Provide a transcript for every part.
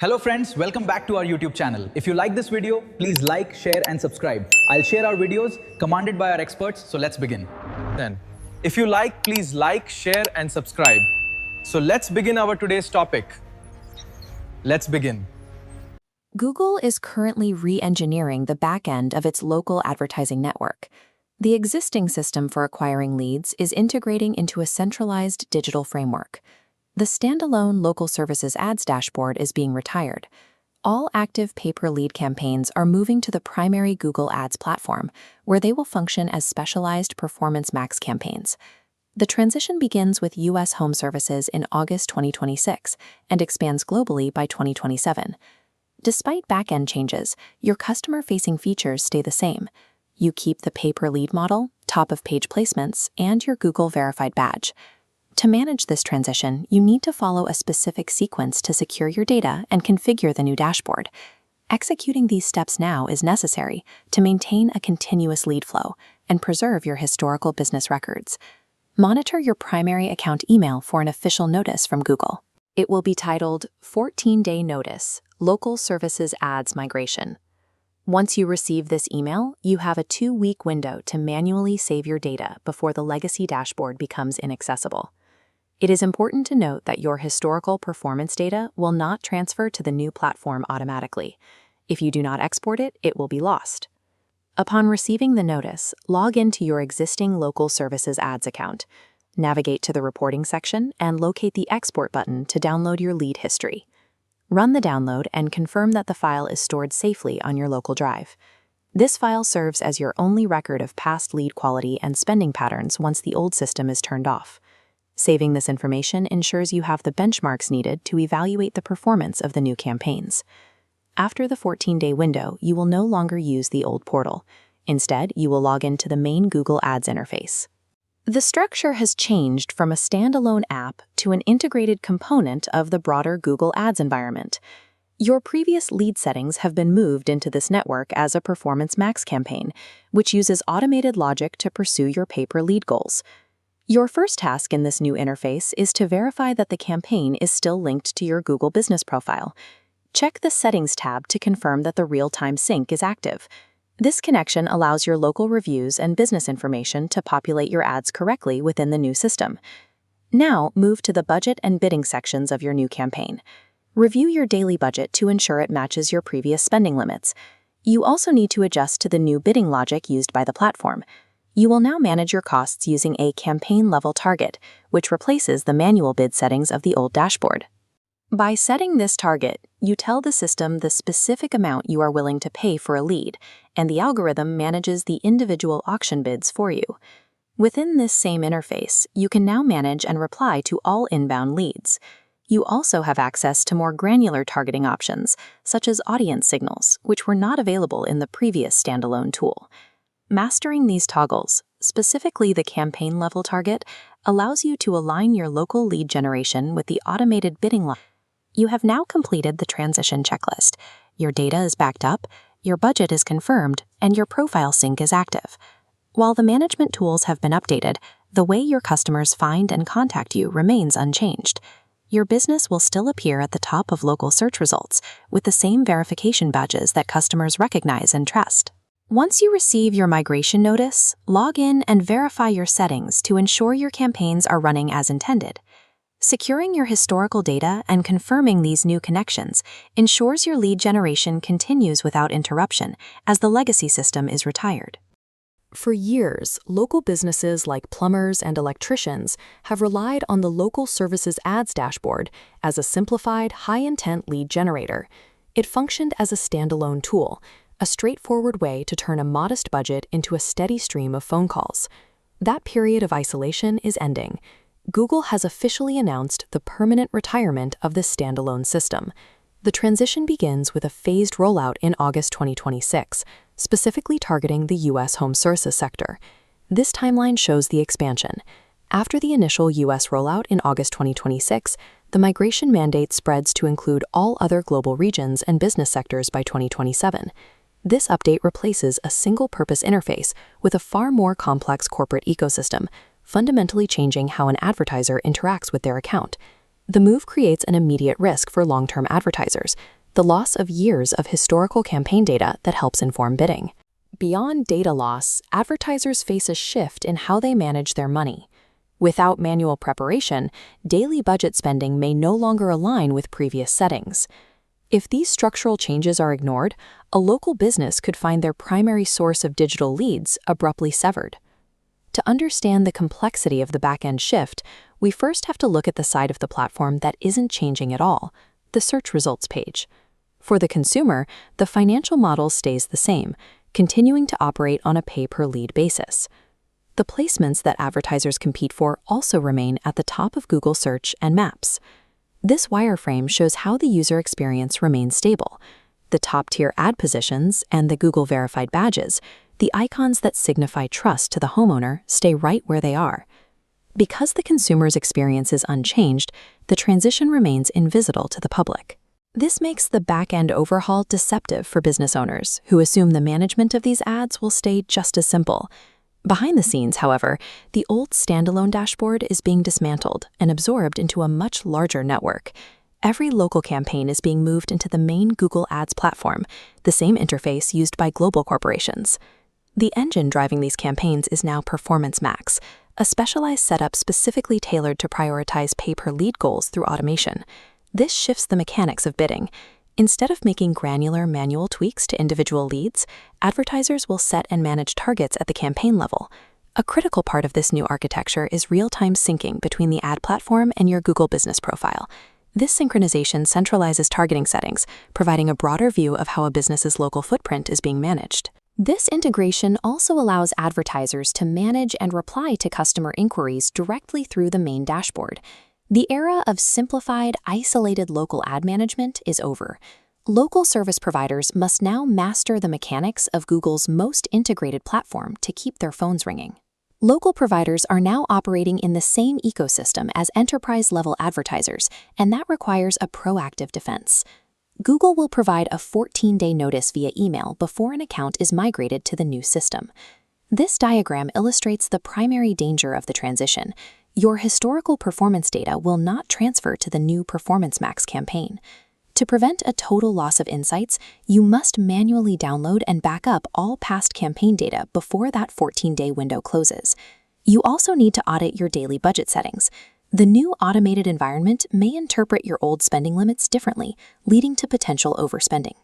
Hello friends, welcome back to our YouTube channel. If you like this video, please like, share and subscribe. I'll share our videos commanded by our experts, so let's begin. If you like, please like, share and subscribe. So let's begin our today's topic. Let's begin. Google is currently re-engineering the back end of its local advertising network. The existing system for acquiring leads is integrating into a centralized digital framework. The standalone local services ads dashboard is being retired. All active pay-per lead campaigns are moving to the primary Google Ads platform, where they will function as specialized Performance Max campaigns. The transition begins with U.S. home services in August 2026 and expands globally by 2027. Despite back-end changes, your customer-facing features stay the same. You keep the pay-per-lead model, top-of-page placements, and your Google Verified badge. To manage this transition, you need to follow a specific sequence to secure your data and configure the new dashboard. Executing these steps now is necessary to maintain a continuous lead flow and preserve your historical business records. Monitor your primary account email for an official notice from Google. It will be titled 14-Day Notice, Local Services Ads Migration. Once you receive this email, you have a 2-week window to manually save your data before the legacy dashboard becomes inaccessible. It is important to note that your historical performance data will not transfer to the new platform automatically. If you do not export it, it will be lost. Upon receiving the notice, log into your existing local services ads account. Navigate to the reporting section and locate the export button to download your lead history. Run the download and confirm that the file is stored safely on your local drive. This file serves as your only record of past lead quality and spending patterns once the old system is turned off. Saving this information ensures you have the benchmarks needed to evaluate the performance of the new campaigns. After the 14-day window, you will no longer use the old portal. Instead, you will log into the main Google Ads interface. The structure has changed from a standalone app to an integrated component of the broader Google Ads environment. Your previous lead settings have been moved into this network as a Performance Max campaign, which uses automated logic to pursue your pay-per-lead goals. Your first task in this new interface is to verify that the campaign is still linked to your Google Business profile. Check the Settings tab to confirm that the real-time sync is active. This connection allows your local reviews and business information to populate your ads correctly within the new system. Now, move to the budget and bidding sections of your new campaign. Review your daily budget to ensure it matches your previous spending limits. You also need to adjust to the new bidding logic used by the platform. You will now manage your costs using a campaign-level target, which replaces the manual bid settings of the old dashboard. By setting this target, you tell the system the specific amount you are willing to pay for a lead, and the algorithm manages the individual auction bids for you. Within this same interface, you can now manage and reply to all inbound leads. You also have access to more granular targeting options, such as audience signals, which were not available in the previous standalone tool. Mastering these toggles, specifically the campaign-level target, allows you to align your local lead generation with the automated bidding logic. You have now completed the transition checklist. Your data is backed up, your budget is confirmed, and your profile sync is active. While the management tools have been updated, the way your customers find and contact you remains unchanged. Your business will still appear at the top of local search results with the same verification badges that customers recognize and trust. Once you receive your migration notice, log in and verify your settings to ensure your campaigns are running as intended. Securing your historical data and confirming these new connections ensures your lead generation continues without interruption as the legacy system is retired. For years, local businesses like plumbers and electricians have relied on the local services ads dashboard as a simplified, high-intent lead generator. It functioned as a standalone tool, a straightforward way to turn a modest budget into a steady stream of phone calls. That period of isolation is ending. Google has officially announced the permanent retirement of this standalone system. The transition begins with a phased rollout in August 2026, specifically targeting the U.S. home services sector. This timeline shows the expansion. After the initial U.S. rollout in August 2026, the migration mandate spreads to include all other global regions and business sectors by 2027. This update replaces a single-purpose interface with a far more complex corporate ecosystem, fundamentally changing how an advertiser interacts with their account. The move creates an immediate risk for long-term advertisers, the loss of years of historical campaign data that helps inform bidding. Beyond data loss, advertisers face a shift in how they manage their money. Without manual preparation, daily budget spending may no longer align with previous settings. If these structural changes are ignored, a local business could find their primary source of digital leads abruptly severed. To understand the complexity of the back-end shift, we first have to look at the side of the platform that isn't changing at all, the search results page. For the consumer, the financial model stays the same, continuing to operate on a pay-per-lead basis. The placements that advertisers compete for also remain at the top of Google Search and Maps. This wireframe shows how the user experience remains stable. The top-tier ad positions and the Google-verified badges, the icons that signify trust to the homeowner, stay right where they are. Because the consumer's experience is unchanged, the transition remains invisible to the public. This makes the back-end overhaul deceptive for business owners who assume the management of these ads will stay just as simple. Behind the scenes, however, the old standalone dashboard is being dismantled and absorbed into a much larger network. Every local campaign is being moved into the main Google Ads platform, the same interface used by global corporations. The engine driving these campaigns is now PMax, a specialized setup specifically tailored to prioritize pay-per-lead goals through automation. This shifts the mechanics of bidding. Instead of making granular manual tweaks to individual leads, advertisers will set and manage targets at the campaign level. A critical part of this new architecture is real-time syncing between the ad platform and your Google business profile. This synchronization centralizes targeting settings, providing a broader view of how a business's local footprint is being managed. This integration also allows advertisers to manage and reply to customer inquiries directly through the main dashboard. The era of simplified, isolated local ad management is over. Local service providers must now master the mechanics of Google's most integrated platform to keep their phones ringing. Local providers are now operating in the same ecosystem as enterprise-level advertisers, and that requires a proactive defense. Google will provide a 14-day notice via email before an account is migrated to the new system. This diagram illustrates the primary danger of the transition. Your historical performance data will not transfer to the new PMax campaign. To prevent a total loss of insights, you must manually download and back up all past campaign data before that 14-day window closes. You also need to audit your daily budget settings. The new automated environment may interpret your old spending limits differently, leading to potential overspending.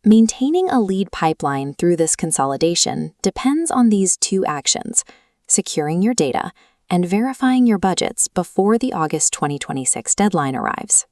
Maintaining a lead pipeline through this consolidation depends on these two actions: securing your data and verifying your budgets before the August 2026 deadline arrives.